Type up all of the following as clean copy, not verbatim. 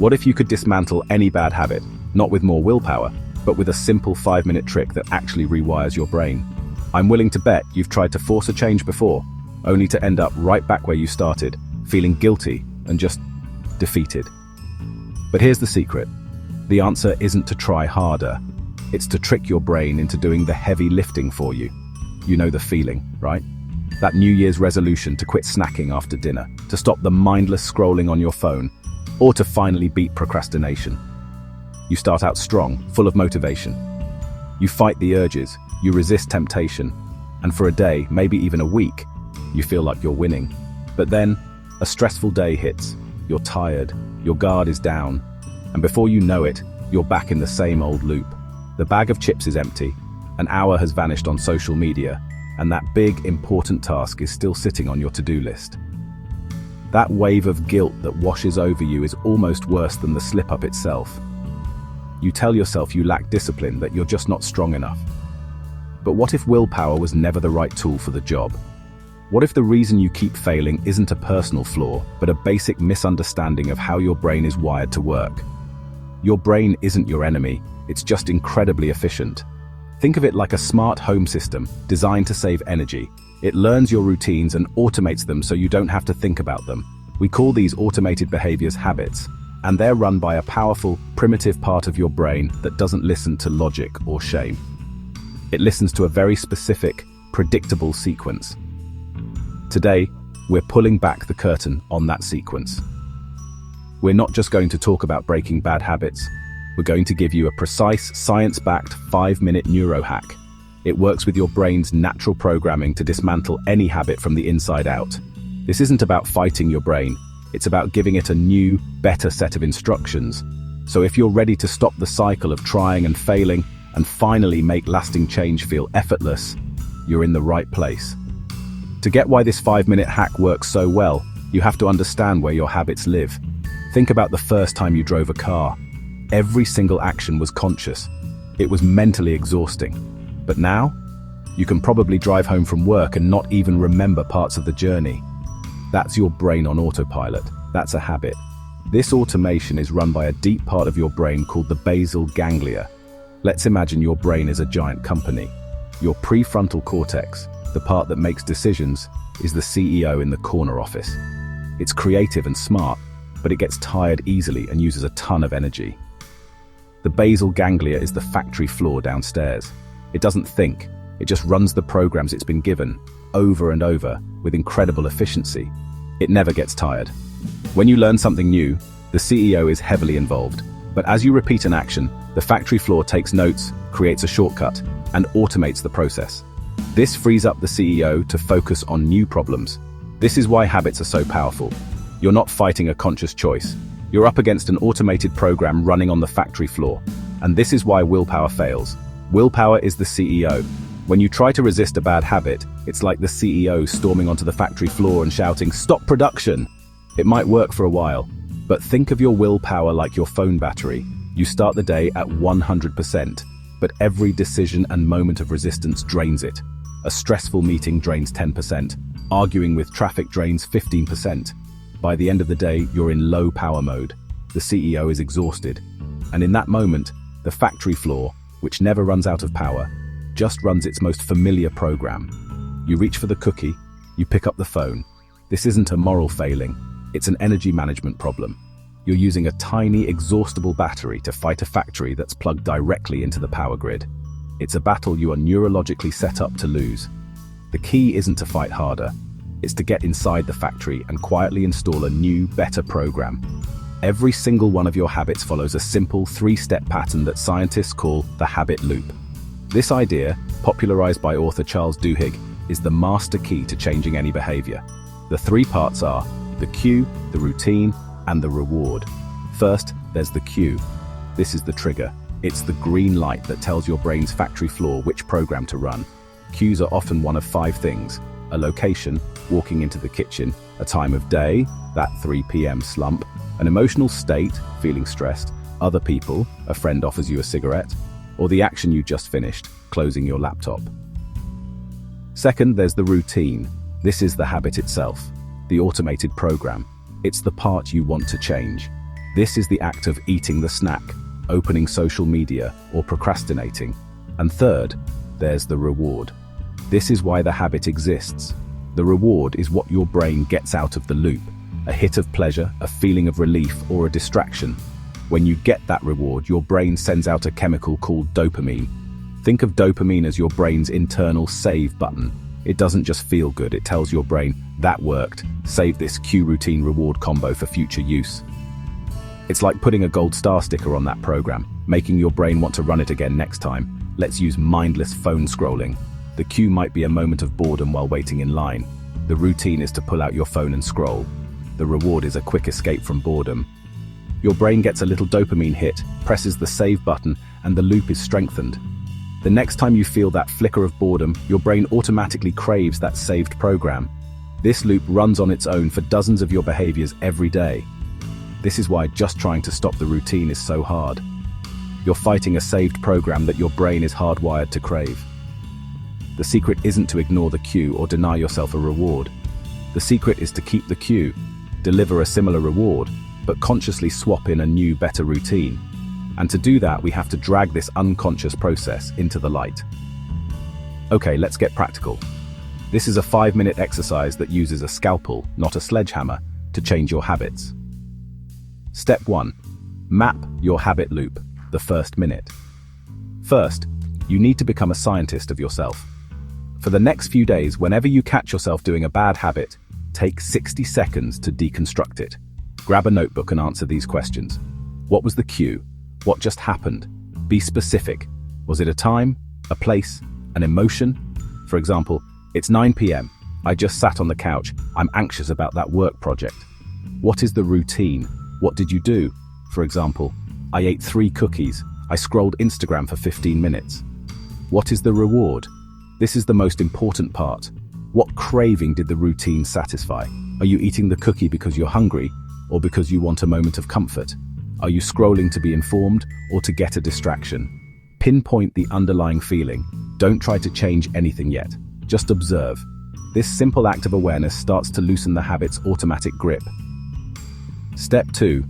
What if you could dismantle any bad habit, not with more willpower, but with a simple 5-minute trick that actually rewires your brain? I'm willing to bet you've tried to force a change before, only to end up right back where you started, feeling guilty and just defeated. But here's the secret. The answer isn't to try harder. It's to trick your brain into doing the heavy lifting for you. You know the feeling, right? That New Year's resolution to quit snacking after dinner, to stop the mindless scrolling on your phone, or to finally beat procrastination. You start out strong, full of motivation. You fight the urges, you resist temptation, and for a day, maybe even a week, you feel like you're winning. But then, a stressful day hits. You're tired, your guard is down, and before you know it, you're back in the same old loop. The bag of chips is empty, an hour has vanished on social media, and that big, important task is still sitting on your to-do list. That wave of guilt that washes over you is almost worse than the slip-up itself. You tell yourself you lack discipline, that you're just not strong enough. But what if willpower was never the right tool for the job? What if the reason you keep failing isn't a personal flaw, but a basic misunderstanding of how your brain is wired to work? Your brain isn't your enemy, it's just incredibly efficient. Think of it like a smart home system designed to save energy. It learns your routines and automates them so you don't have to think about them. We call these automated behaviors habits, and they're run by a powerful, primitive part of your brain that doesn't listen to logic or shame. It listens to a very specific, predictable sequence. Today, we're pulling back the curtain on that sequence. We're not just going to talk about breaking bad habits. We're going to give you a precise, science-backed 5-minute neuro-hack. It works with your brain's natural programming to dismantle any habit from the inside out. This isn't about fighting your brain. It's about giving it a new, better set of instructions. So if you're ready to stop the cycle of trying and failing and finally make lasting change feel effortless, you're in the right place. To get why this 5-minute hack works so well, you have to understand where your habits live. Think about the first time you drove a car. Every single action was conscious. It was mentally exhausting. But now, you can probably drive home from work and not even remember parts of the journey. That's your brain on autopilot. That's a habit. This automation is run by a deep part of your brain called the basal ganglia. Let's imagine your brain is a giant company. Your prefrontal cortex, the part that makes decisions, is the CEO in the corner office. It's creative and smart, but it gets tired easily and uses a ton of energy. The basal ganglia is the factory floor downstairs. It doesn't think, it just runs the programs it's been given, over and over, with incredible efficiency. It never gets tired. When you learn something new, the CEO is heavily involved. But as you repeat an action, the factory floor takes notes, creates a shortcut, and automates the process. This frees up the CEO to focus on new problems. This is why habits are so powerful. You're not fighting a conscious choice. You're up against an automated program running on the factory floor. And this is why willpower fails. Willpower is the CEO. When you try to resist a bad habit, it's like the CEO storming onto the factory floor and shouting, "Stop production!" It might work for a while, but think of your willpower like your phone battery. You start the day at 100%, but every decision and moment of resistance drains it. A stressful meeting drains 10%. Arguing with traffic drains 15%. By the end of the day, you're in low power mode. The CEO is exhausted. And in that moment, the factory floor, which never runs out of power, just runs its most familiar program. You reach for the cookie, you pick up the phone. This isn't a moral failing, it's an energy management problem. You're using a tiny, exhaustible battery to fight a factory that's plugged directly into the power grid. It's a battle you are neurologically set up to lose. The key isn't to fight harder, it's to get inside the factory and quietly install a new, better program. Every single one of your habits follows a simple 3-step pattern that scientists call the habit loop. This idea, popularized by author Charles Duhigg, is the master key to changing any behavior. The 3 parts are the cue, the routine, and the reward. First, there's the cue. This is the trigger. It's the green light that tells your brain's factory floor which program to run. Cues are often one of 5 things: a location, walking into the kitchen, a time of day, that 3 p.m. slump, an emotional state, feeling stressed, other people, a friend offers you a cigarette, or the action you just finished, closing your laptop. Second, there's the routine. This is the habit itself, the automated program. It's the part you want to change. This is the act of eating the snack, opening social media, or procrastinating. And third, there's the reward. This is why the habit exists. The reward is what your brain gets out of the loop. A hit of pleasure, a feeling of relief, or a distraction. When you get that reward, your brain sends out a chemical called dopamine. Think of dopamine as your brain's internal save button. It doesn't just feel good, it tells your brain, that worked, save this cue routine reward combo for future use. It's like putting a gold star sticker on that program, making your brain want to run it again next time. Let's use mindless phone scrolling. The cue might be a moment of boredom while waiting in line. The routine is to pull out your phone and scroll. The reward is a quick escape from boredom. Your brain gets a little dopamine hit, presses the save button, and the loop is strengthened. The next time you feel that flicker of boredom, your brain automatically craves that saved program. This loop runs on its own for dozens of your behaviors every day. This is why just trying to stop the routine is so hard. You're fighting a saved program that your brain is hardwired to crave. The secret isn't to ignore the cue or deny yourself a reward. The secret is to keep the cue, deliver a similar reward, but consciously swap in a new, better routine. And to do that, we have to drag this unconscious process into the light. Okay, let's get practical. This is a 5-minute exercise that uses a scalpel, not a sledgehammer, to change your habits. Step 1. Map your habit loop, the first minute. First, you need to become a scientist of yourself. For the next few days, whenever you catch yourself doing a bad habit, take 60 seconds to deconstruct it. Grab a notebook and answer these questions. What was the cue? What just happened? Be specific. Was it a time, a place, an emotion? For example, it's 9 p.m. I just sat on the couch. I'm anxious about that work project. What is the routine? What did you do? For example, I ate 3 cookies. I scrolled Instagram for 15 minutes. What is the reward? This is the most important part. What craving did the routine satisfy? Are you eating the cookie because you're hungry or because you want a moment of comfort? Are you scrolling to be informed or to get a distraction? Pinpoint the underlying feeling. Don't try to change anything yet. Just observe. This simple act of awareness starts to loosen the habit's automatic grip. Step 2.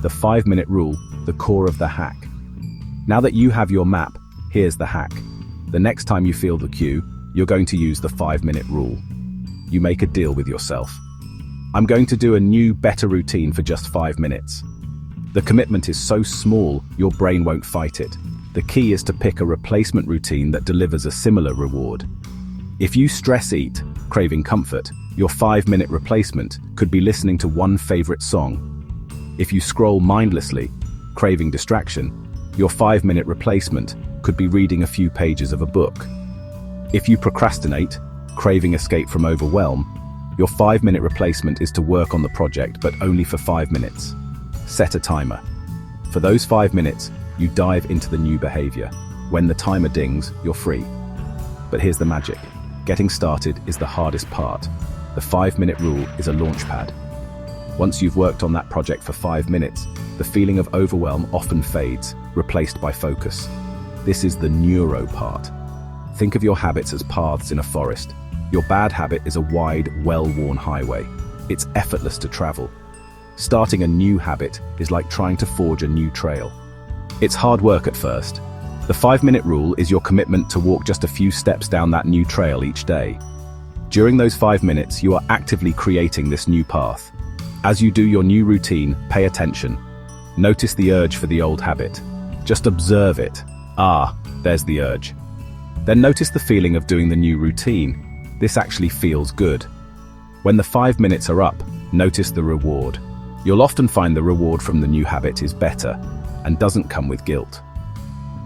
The 5-minute rule, the core of the hack. Now that you have your map, here's the hack. The next time you feel the cue, you're going to use the 5-minute rule. You make a deal with yourself. I'm going to do a new, better routine for just 5 minutes. The commitment is so small, your brain won't fight it. The key is to pick a replacement routine that delivers a similar reward. If you stress eat, craving comfort, your 5-minute replacement could be listening to one favorite song. If you scroll mindlessly, craving distraction, your 5-minute replacement could be reading a few pages of a book. If you procrastinate, craving escape from overwhelm, your 5-minute replacement is to work on the project, but only for 5 minutes. Set a timer. For those 5 minutes, you dive into the new behavior. When the timer dings, you're free. But here's the magic. Getting started is the hardest part. The 5-minute rule is a launch pad. Once you've worked on that project for 5 minutes, the feeling of overwhelm often fades, replaced by focus. This is the neuro part. Think of your habits as paths in a forest. Your bad habit is a wide, well-worn highway. It's effortless to travel. Starting a new habit is like trying to forge a new trail. It's hard work at first. The 5-minute rule is your commitment to walk just a few steps down that new trail each day. During those 5 minutes, you are actively creating this new path. As you do your new routine, pay attention. Notice the urge for the old habit. Just observe it. Ah, there's the urge. Then notice the feeling of doing the new routine. This actually feels good. When the 5 minutes are up, notice the reward. You'll often find the reward from the new habit is better and doesn't come with guilt.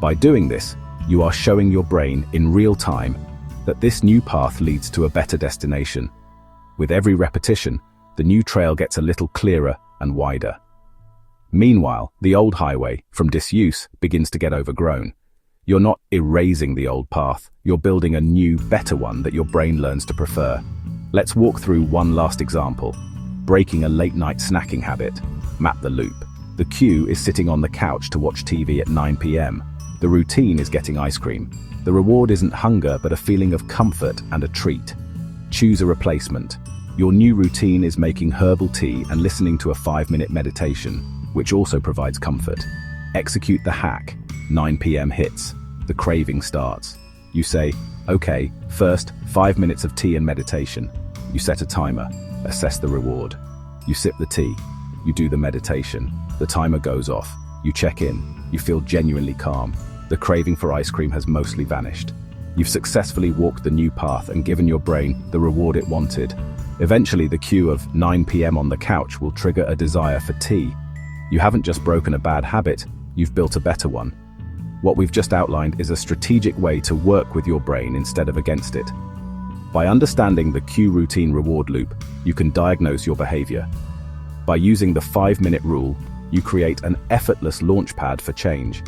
By doing this, you are showing your brain in real time that this new path leads to a better destination. With every repetition, the new trail gets a little clearer and wider. Meanwhile, the old highway, from disuse, begins to get overgrown. You're not erasing the old path, you're building a new, better one that your brain learns to prefer. Let's walk through one last example. Breaking a late-night snacking habit. Map the loop. The cue is sitting on the couch to watch TV at 9 p.m. The routine is getting ice cream. The reward isn't hunger, but a feeling of comfort and a treat. Choose a replacement. Your new routine is making herbal tea and listening to a 5-minute meditation. which also provides comfort. Execute the hack. 9 p.m. hits. The craving starts. You say, okay, first, 5 minutes of tea and meditation. You set a timer. Assess the reward. You sip the tea. You do the meditation. The timer goes off. You check in. You feel genuinely calm. The craving for ice cream has mostly vanished. You've successfully walked the new path and given your brain the reward it wanted. Eventually, the cue of 9 p.m. on the couch will trigger a desire for tea. You haven't just broken a bad habit, you've built a better one. What we've just outlined is a strategic way to work with your brain instead of against it. By understanding the cue routine reward loop, you can diagnose your behavior. By using the 5-minute rule, you create an effortless launchpad for change.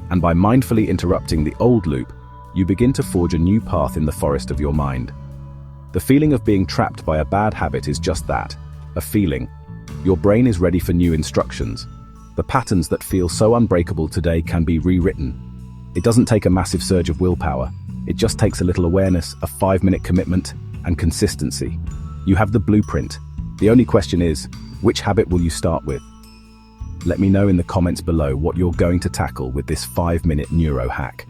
And by mindfully interrupting the old loop, you begin to forge a new path in the forest of your mind. The feeling of being trapped by a bad habit is just that, a feeling. Your brain is ready for new instructions. The patterns that feel so unbreakable today can be rewritten. It doesn't take a massive surge of willpower. It just takes a little awareness, a 5-minute commitment, and consistency. You have the blueprint. The only question is, which habit will you start with? Let me know in the comments below what you're going to tackle with this 5-minute neuro-hack.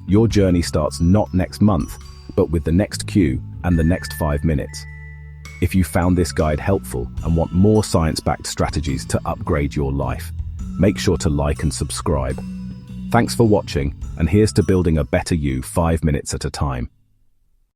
Your journey starts not next month, but with the next cue and the next 5 minutes. If you found this guide helpful and want more science-backed strategies to upgrade your life, make sure to like and subscribe. Thanks for watching, and here's to building a better you 5 minutes at a time.